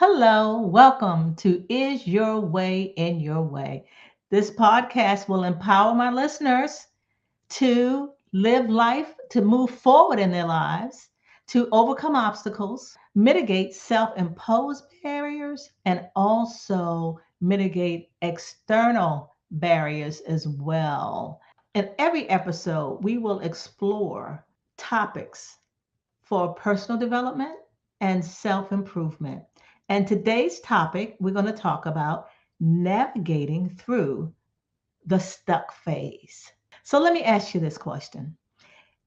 Hello, welcome to Is Your Way in Your Way. This podcast will empower my listeners to live life, to move forward in their lives, to overcome obstacles, mitigate self imposed barriers, and also mitigate external barriers as well. In every episode, we will explore topics for personal development and self improvement. And today's topic, we're going to talk about navigating through the stuck phase. So let me ask you this question.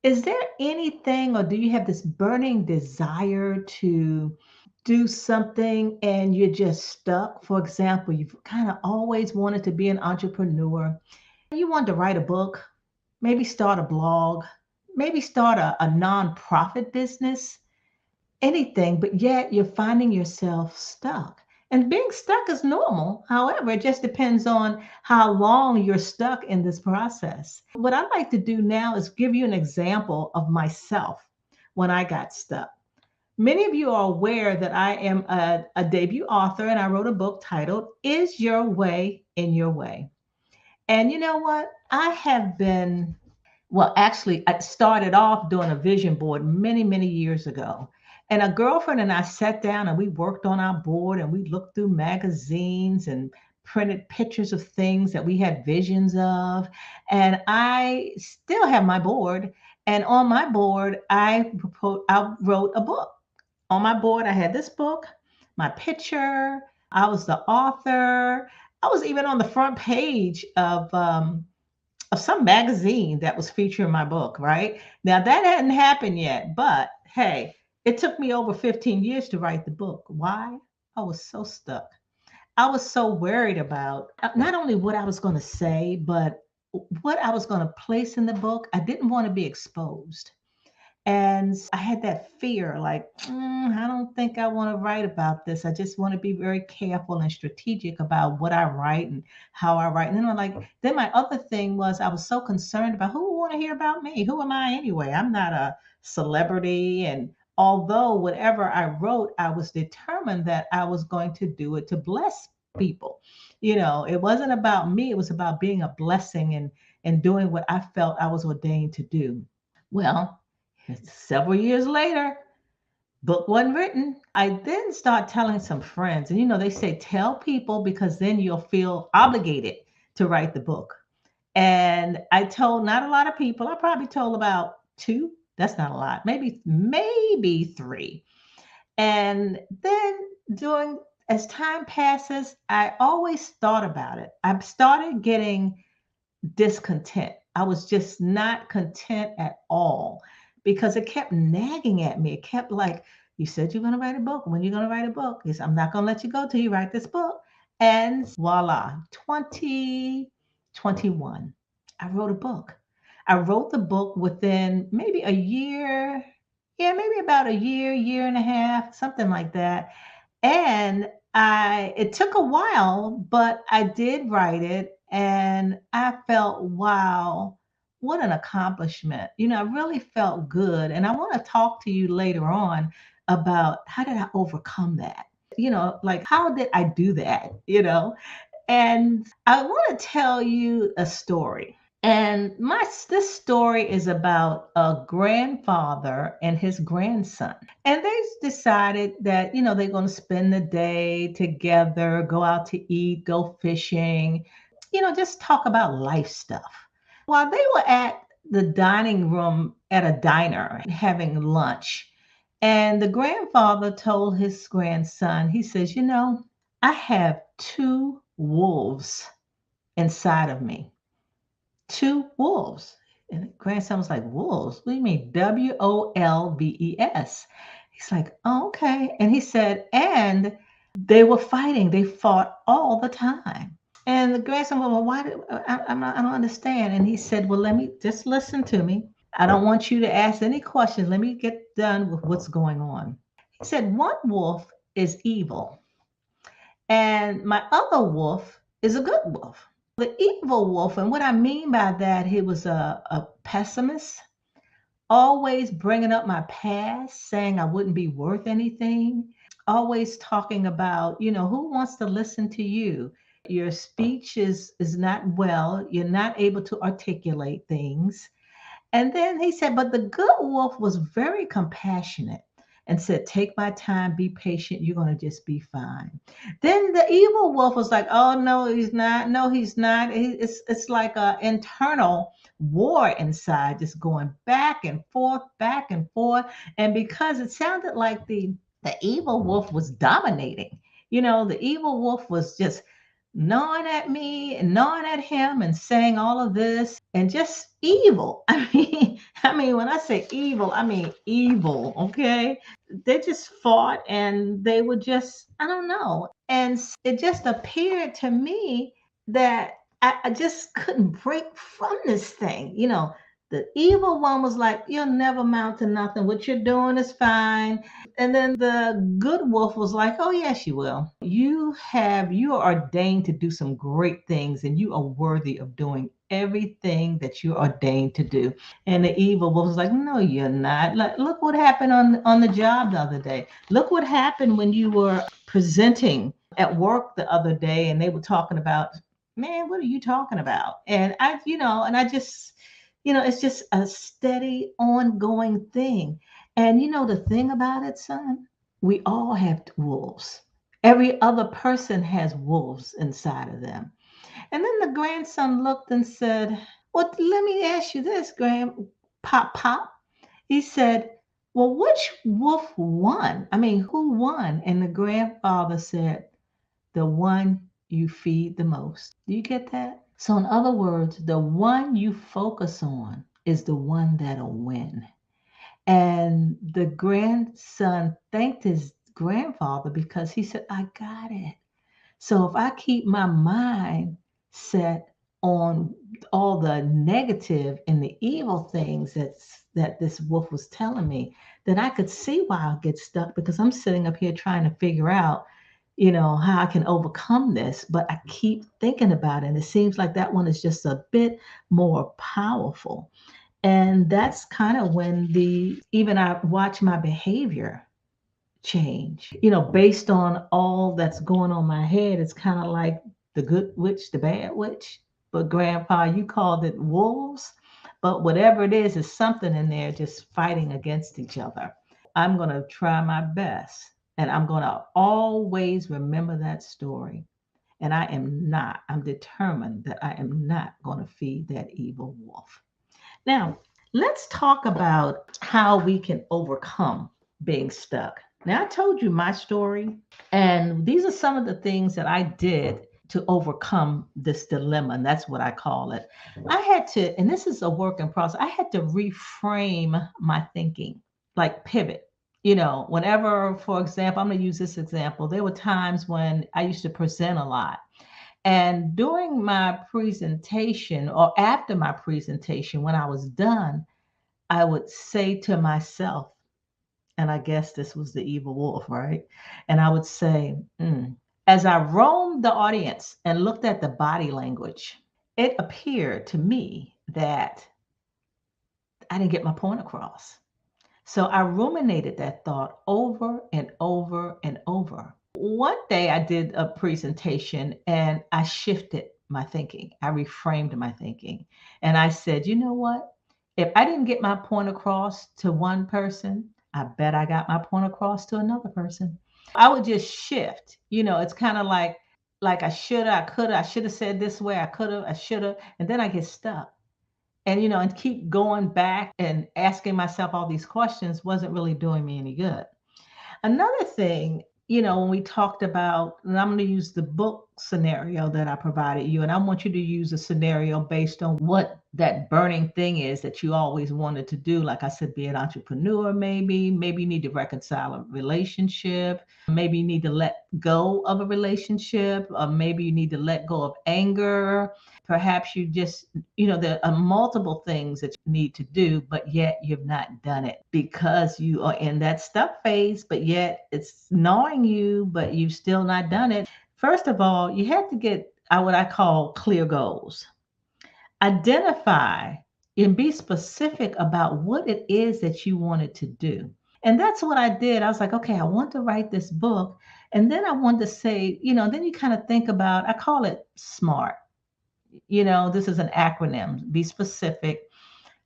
Is there anything, or do you have this burning desire to do something and you're just stuck? For example, you've kind of always wanted to be an entrepreneur. You wanted to write a book, maybe start a blog, maybe start a nonprofit business, anything, but yet you're finding yourself stuck. And being stuck is normal. However, it just depends on how long you're stuck in this process. What I like to do now is give you an example of myself when I got stuck. Many of you are aware that I am a debut author and I wrote a book titled Is Your Way in Your Way? And you know what? I have been, well, actually, I started off doing a vision board many, many years ago. And a girlfriend and I sat down and we worked on our board and we looked through magazines and printed pictures of things that we had visions of. And I still have my board. And on my board, I wrote a book. On my board, I had this book, my picture. I was the author. I was even on the front page of some magazine that was featuring my book, right? Now that hadn't happened yet, but hey, it took me over 15 years to write the book. Why? I was so stuck. I was so worried about not only what I was going to say, but what I was going to place in the book. I didn't want to be exposed. And I had that fear like, I don't think I want to write about this. I just want to be very careful and strategic about what I write and how I write. And then then my other thing was I was so concerned about who would want to hear about me? Who am I anyway? I'm not a celebrity. And although whatever I wrote, I was determined that I was going to do it to bless people. It wasn't about me, it was about being a blessing and doing what I felt I was ordained to do. Well, several years later, book wasn't written. I then start telling some friends, and they say tell people because then you'll feel obligated to write the book. And I told not a lot of people. I probably told about two. That's not a lot. Maybe three. And then during as time passes, I always thought about it. I started getting discontent. I was just not content at all because it kept nagging at me. It kept like, you said you're going to write a book. When you're going to write a book? Yes, I'm not going to let you go till you write this book. And voila, 2021, I wrote a book. I wrote the book within maybe a year. Yeah, maybe about a year and a half, something like that. And it took a while, but I did write it and I felt, wow, what an accomplishment. I really felt good. And I want to talk to you later on about how did I overcome that? Like how did I do that? And I want to tell you a story. And this story is about a grandfather and his grandson. And they decided that, they're going to spend the day together, go out to eat, go fishing, just talk about life stuff. While they were at the dining room at a diner having lunch, and the grandfather told his grandson, he says, I have two wolves inside of me. Two wolves. And the grandson was like, wolves? What do you mean? Wolves. He's like, oh, okay. And he said, and they were fighting. They fought all the time. And the grandson, well, why did I don't understand. And he said, well, let me just listen to me. I don't want you to ask any questions. Let me get done with what's going on. He said, one wolf is evil, and my other wolf is a good wolf. The evil wolf, and what I mean by that, he was a pessimist, always bringing up my past, saying I wouldn't be worth anything, always talking about, who wants to listen to you? Your speech is not well. You're not able to articulate things. And then he said, but the good wolf was very compassionate and said, take my time, be patient. You're going to just be fine. Then the evil wolf was like, oh, no, he's not. No, he's not. It's like an internal war inside, just going back and forth, back and forth. And because it sounded like the evil wolf was dominating, the evil wolf was just gnawing at me and gnawing at him and saying all of this and just evil. I mean, when I say evil, I mean evil, okay? They just fought and they were just, I don't know. And it just appeared to me that I just couldn't break from this thing. The evil one was like, you'll never amount to nothing. What you're doing is fine. And then the good wolf was like, oh, yes, you will. You are ordained to do some great things, and you are worthy of doing everything that you're ordained to do. And the evil wolf was like, no, you're not. Like, look what happened on the job the other day. Look what happened when you were presenting at work the other day, and they were talking about, man, what are you talking about? And I just, it's just a steady, ongoing thing. And the thing about it, son, we all have wolves. Every other person has wolves inside of them. And then the grandson looked and said, well, let me ask you this, Pop. He said, well, which wolf won? I mean, who won? And the grandfather said, the one you feed the most. Do you get that? So, in other words, the one you focus on is the one that'll win. And the grandson thanked his grandfather because he said, I got it. So if I keep my mind set on all the negative and the evil things that this wolf was telling me, then I could see why I'll get stuck, because I'm sitting up here trying to figure out, how I can overcome this. But I keep thinking about it. And it seems like that one is just a bit more powerful. And that's kind of when even I watch my behavior change, based on all that's going on in my head. It's kind of like the good witch, the bad witch. But grandpa, you called it wolves. But whatever it is something in there just fighting against each other. I'm going to try my best. And I'm going to always remember that story. And I'm determined that I am not going to feed that evil wolf. Now, let's talk about how we can overcome being stuck. Now, I told you my story, and these are some of the things that I did to overcome this dilemma, and that's what I call it. I had to, and this is a work in process, I had to reframe my thinking, like pivot. Whenever, for example, I'm going to use this example. There were times when I used to present a lot. And during my presentation or after my presentation, when I was done, I would say to myself, and I guess this was the evil wolf, right? And I would say, as I roamed the audience and looked at the body language, it appeared to me that I didn't get my point across. So I ruminated that thought over and over and over. One day I did a presentation and I shifted my thinking. I reframed my thinking. And I said, you know what? If I didn't get my point across to one person, I bet I got my point across to another person. I would just shift. It's kind of like I should have, I could have, I should have said this way, I could have, I should have, and then I get stuck. And and keep going back and asking myself all these questions wasn't really doing me any good. Another thing, when we talked about, and I'm going to use the book scenario that I provided you, and I want you to use a scenario based on what that burning thing is that you always wanted to do. Like I said, be an entrepreneur, maybe you need to reconcile a relationship. Maybe you need to let go of a relationship, or maybe you need to let go of anger. Perhaps you just, there are multiple things that you need to do, but yet you've not done it because you are in that stuck phase, but yet it's gnawing you, but you've still not done it. First of all, you have to get what I call clear goals. Identify and be specific about what it is that you wanted to do. And that's what I did. I was like, okay, I want to write this book. And then I wanted to say, then you kind of think about, I call it SMART. This is an acronym, be specific.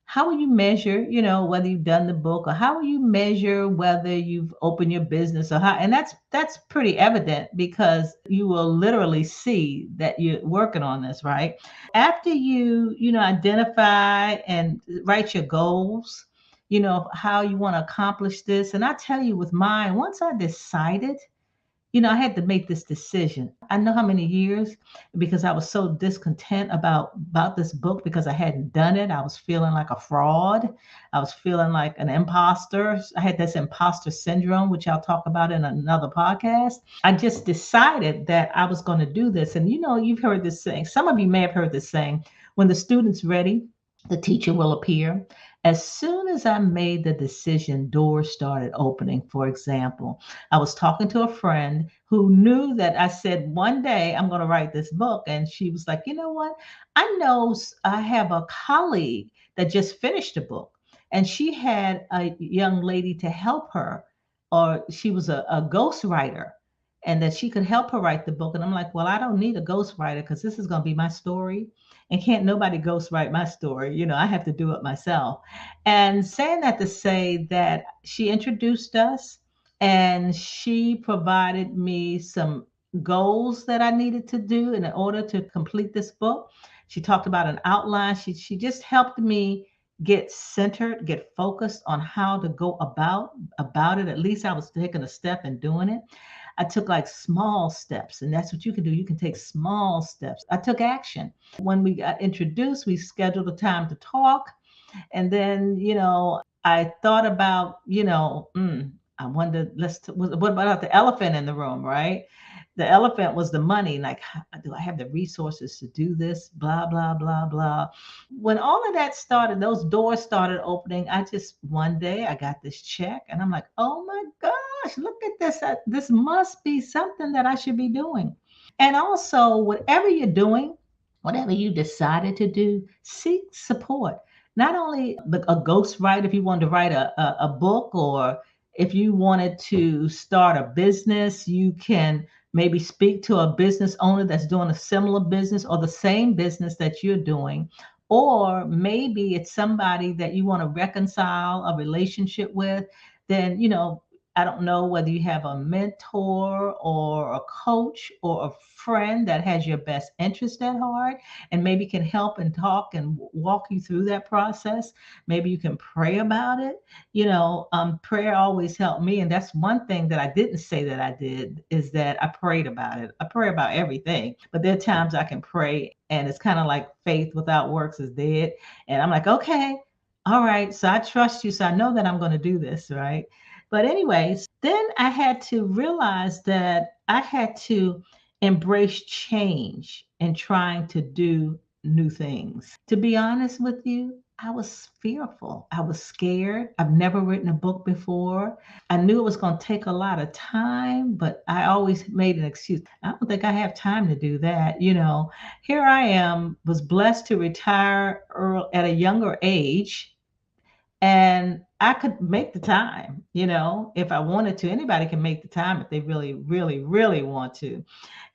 How will you measure, whether you've done the book, or how will you measure whether you've opened your business, or how? And that's pretty evident because you will literally see that you're working on this, right? After you identify and write your goals, how you want to accomplish this. And I tell you, with mine, once I decided, I had to make this decision. I know how many years, because I was so discontent about this book because I hadn't done it. I was feeling like a fraud. I was feeling like an imposter. I had this imposter syndrome, which I'll talk about in another podcast. I just decided that I was going to do this. And you've heard this saying. Some of you may have heard this saying, when the student's ready, the teacher will appear. As soon as I made the decision, doors started opening. For example, I was talking to a friend who knew that I said, one day I'm going to write this book. And she was like, you know what? I know I have a colleague that just finished a book, and she had a young lady to help her, or she was a ghostwriter, and that she could help her write the book. And I'm like, well, I don't need a ghostwriter because this is going to be my story. And can't nobody ghostwrite my story. I have to do it myself. And saying that to say that she introduced us, and she provided me some goals that I needed to do in order to complete this book. She talked about an outline. She just helped me get centered, get focused on how to go about it. At least I was taking a step and doing it. I took like small steps, and that's what you can do. You can take small steps. I took action. When we got introduced, we scheduled a time to talk. And then, I thought about, I wondered, what about the elephant in the room, right? The elephant was the money. Like, do I have the resources to do this? Blah, blah, blah, blah. When all of that started, those doors started opening. One day I got this check, and I'm like, oh my gosh, look at this. This must be something that I should be doing. And also, whatever you're doing, whatever you decided to do, seek support. Not only a ghostwriter, if you wanted to write a book, or if you wanted to start a business, you can maybe speak to a business owner that's doing a similar business or the same business that you're doing. Or maybe it's somebody that you want to reconcile a relationship with. Then, I don't know whether you have a mentor or a coach or a friend that has your best interest at heart and maybe can help and talk and walk you through that process. Maybe you can pray about it. Prayer always helped me. And that's one thing that I didn't say that I did, is that I prayed about it. I pray about everything, but there are times I can pray and it's kind of like faith without works is dead. And I'm like, okay, all right. So I trust you. So I know that I'm going to do this, right? But anyways, then I had to realize that I had to embrace change and trying to do new things. To be honest with you, I was fearful. I was scared. I've never written a book before. I knew it was going to take a lot of time, but I always made an excuse. I don't think I have time to do that. Here I am, was blessed to retire at a younger age, and I could make the time, if I wanted to. Anybody can make the time if they really, really, really want to.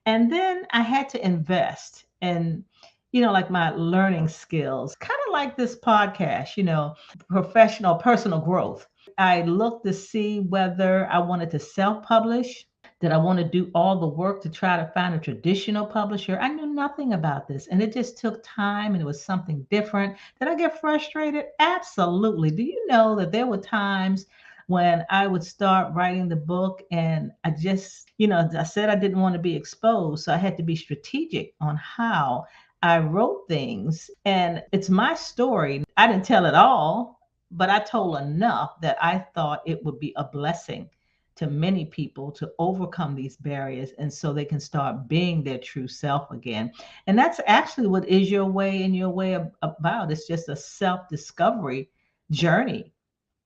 And then I had to invest in, like my learning skills, kind of like this podcast, professional, personal growth. I looked to see whether I wanted to self-publish. Did I want to do all the work to try to find a traditional publisher? I knew nothing about this, and it just took time, and it was something different. Did I get frustrated? Absolutely. Do you know that there were times when I would start writing the book and I just, I said I didn't want to be exposed, so I had to be strategic on how I wrote things. And it's my story. I didn't tell it all, but I told enough that I thought it would be a blessing to many people to overcome these barriers, and so they can start being their true self again. And that's actually what Is Your Way and Your Way about. It's just a self-discovery journey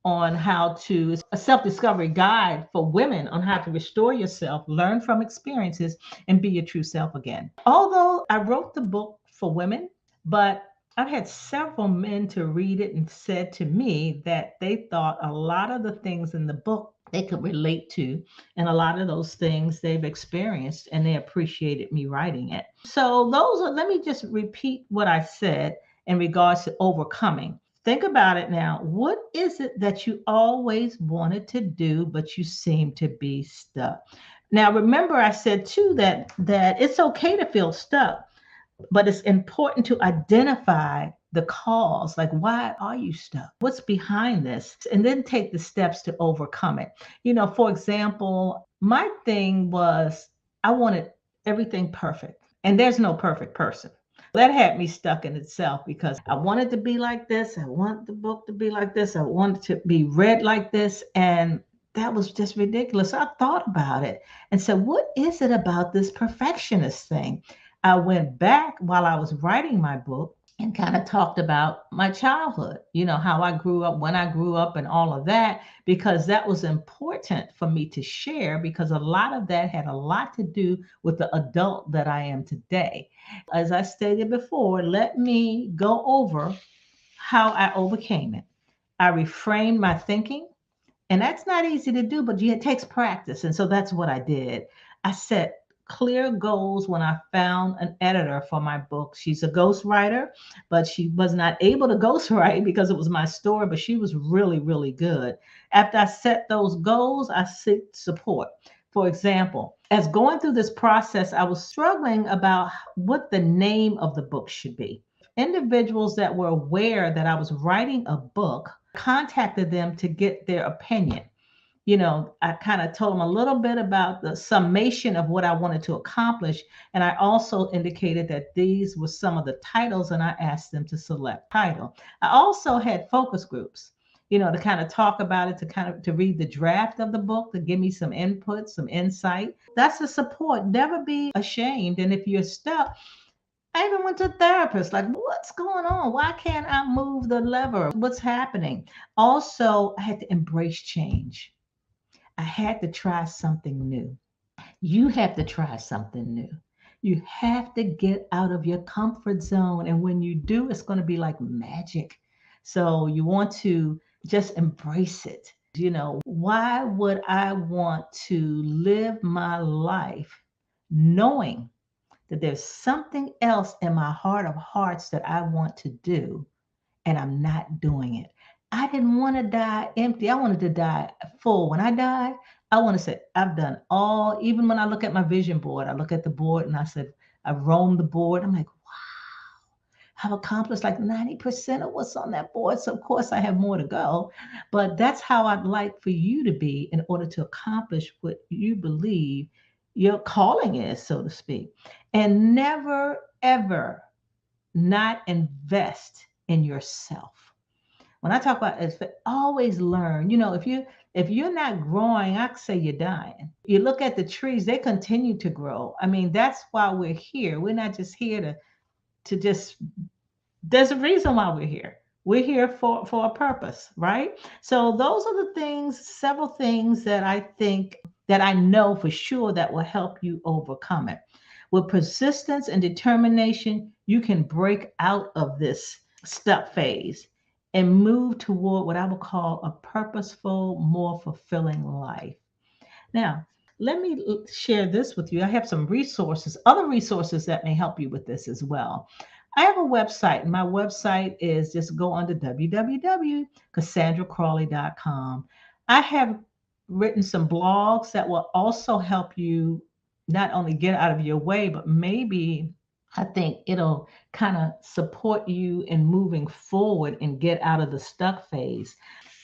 on how to, a self-discovery guide for women on how to restore yourself, learn from experiences, and be your true self again. Although I wrote the book for women, but I've had several men to read it and said to me that they thought a lot of the things in the book they could relate to, and a lot of those things they've experienced, and they appreciated me writing it. So, let me just repeat what I said in regards to overcoming. Think about it now. What is it that you always wanted to do, but you seem to be stuck? Now, remember, I said too that it's okay to feel stuck, but it's important to identify the cause. Like, why are you stuck? What's behind this? And then take the steps to overcome it. For example, my thing was I wanted everything perfect, and there's no perfect person. That had me stuck in itself because I wanted to be like this. I want the book to be like this. I wanted to be read like this. And that was just ridiculous. I thought about it and said, what is it about this perfectionist thing? I went back while I was writing my book and kind of talked about my childhood, how I grew up, when I grew up, and all of that, because that was important for me to share, because a lot of that had a lot to do with the adult that I am today. As I stated before, let me go over how I overcame it. I reframed my thinking, and that's not easy to do, but it takes practice. And so that's what I did. I set clear goals when I found an editor for my book. She's a ghostwriter, but she was not able to ghostwrite because it was my story, but she was really, really good. After I set those goals, I seek support. For example, as going through this process, I was struggling about what the name of the book should be. Individuals that were aware that I was writing a book contacted them to get their opinion. I kind of told them a little bit about the summation of what I wanted to accomplish. And I also indicated that these were some of the titles, and I asked them to select title. I also had focus groups, to kind of talk about it, to read the draft of the book, to give me some input, some insight. That's the support. Never be ashamed. And if you're stuck, I even went to a therapist, like, what's going on? Why can't I move the lever? What's happening? Also, I had to embrace change. I had to try something new. You have to try something new. You have to get out of your comfort zone. And when you do, it's going to be like magic. So you want to just embrace it. Why would I want to live my life knowing that there's something else in my heart of hearts that I want to do, and I'm not doing it? I didn't want to die empty. I wanted to die full. When I died, I want to say, I've done all, even when I look at my vision board, I look at the board and I said, I roamed the board. I'm like, wow, I've accomplished like 90% of what's on that board. So, of course, I have more to go. But that's how I'd like for you to be in order to accomplish what you believe your calling is, so to speak. And never, ever not invest in yourself. When I talk about it, always learn. If you're not growing, I say you're dying. You look at the trees; they continue to grow. I mean, that's why we're here. We're not just here to just. There's a reason why we're here. We're here for a purpose, right? So those are the things, several things that I think that I know for sure that will help you overcome it. With persistence and determination, you can break out of this stuck phase and move toward what I would call a purposeful, more fulfilling life. Now, let me share this with you. I have some resources, other resources that may help you with this as well. I have a website, and my website is just go under www.cassandracrawley.com. I have written some blogs that will also help you not only get out of your way, but maybe I think it'll kind of support you in moving forward and get out of the stuck phase.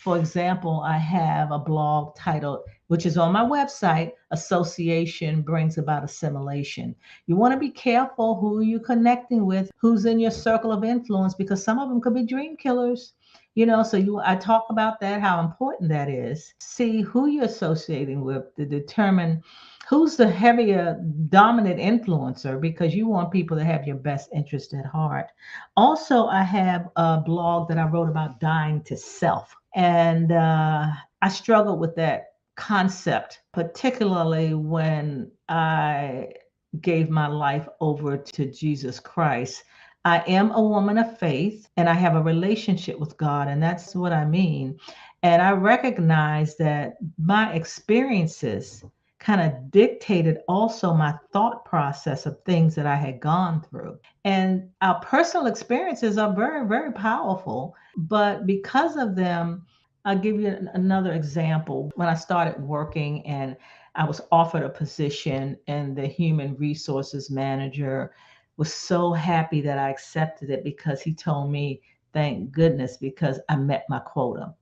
For example, I have a blog titled, which is on my website, Association Brings About Assimilation. You want to be careful who you're connecting with, who's in your circle of influence, because some of them could be dream killers. I talk about that, how important that is. See who you're associating with to determine who's the heavier dominant influencer, because you want people to have your best interest at heart. Also, I have a blog that I wrote about dying to self. And I struggled with that concept, particularly when I gave my life over to Jesus Christ. I am a woman of faith and I have a relationship with God, and that's what I mean. And I recognize that my experiences kind of dictated also my thought process of things that I had gone through. And our personal experiences are very, very powerful. But because of them, I'll give you another example. When I started working and I was offered a position, and the human resources manager was so happy that I accepted it because he told me, thank goodness, because I met my quota.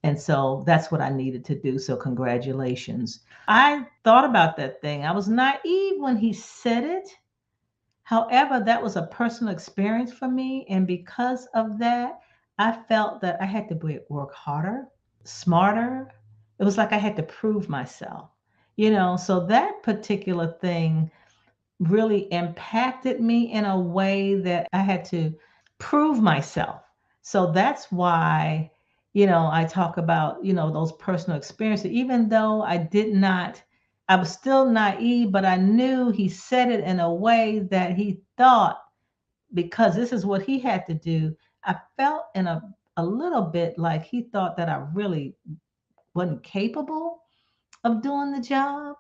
And so that's what I needed to do. So, congratulations. I thought about that thing. I was naive when he said it. However, that was a personal experience for me. And because of that, I felt that I had to work harder, smarter. It was like I had to prove myself, so that particular thing really impacted me in a way that I had to prove myself. So that's why, I talk about, those personal experiences, even though I was still naive, but I knew he said it in a way that he thought, because this is what he had to do. I felt in a little bit like he thought that I really wasn't capable of doing the job,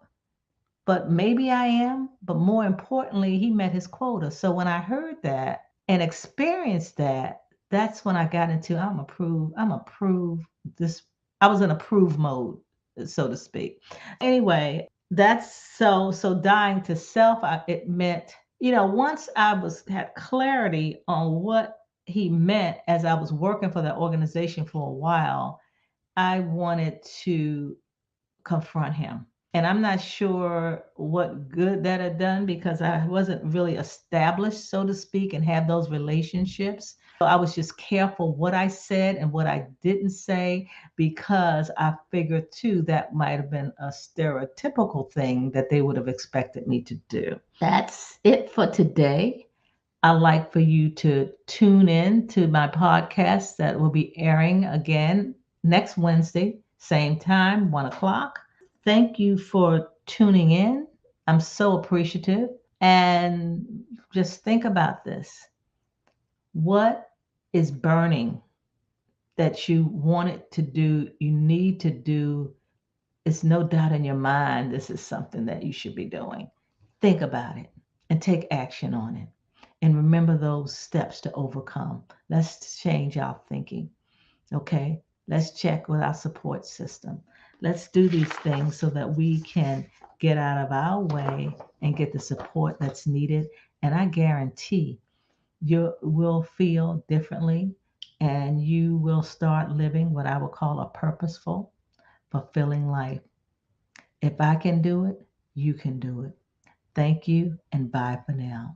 but maybe I am. But more importantly, he met his quota. So when I heard that and experienced that, that's when I got into I'm approved this. I was in approve mode, so to speak. Anyway, that's so dying to self. It meant, once I had clarity on what he meant as I was working for that organization for a while, I wanted to confront him. And I'm not sure what good that had done because I wasn't really established, so to speak, and have those relationships. So I was just careful what I said and what I didn't say, because I figured too that might have been a stereotypical thing that they would have expected me to do. That's it for today. I'd like for you to tune in to my podcast that will be airing again next Wednesday, same time, 1 o'clock. Thank you for tuning in. I'm so appreciative. And just think about this. What is burning that you wanted to do, you need to do? It's no doubt in your mind this is something that you should be doing. Think about it and take action on it. And remember those steps to overcome. Let's change our thinking. Okay? Let's check with our support system. Let's do these things so that we can get out of our way and get the support that's needed. And I guarantee you will feel differently, and you will start living what I would call a purposeful, fulfilling life. If I can do it, you can do it. Thank you, and bye for now.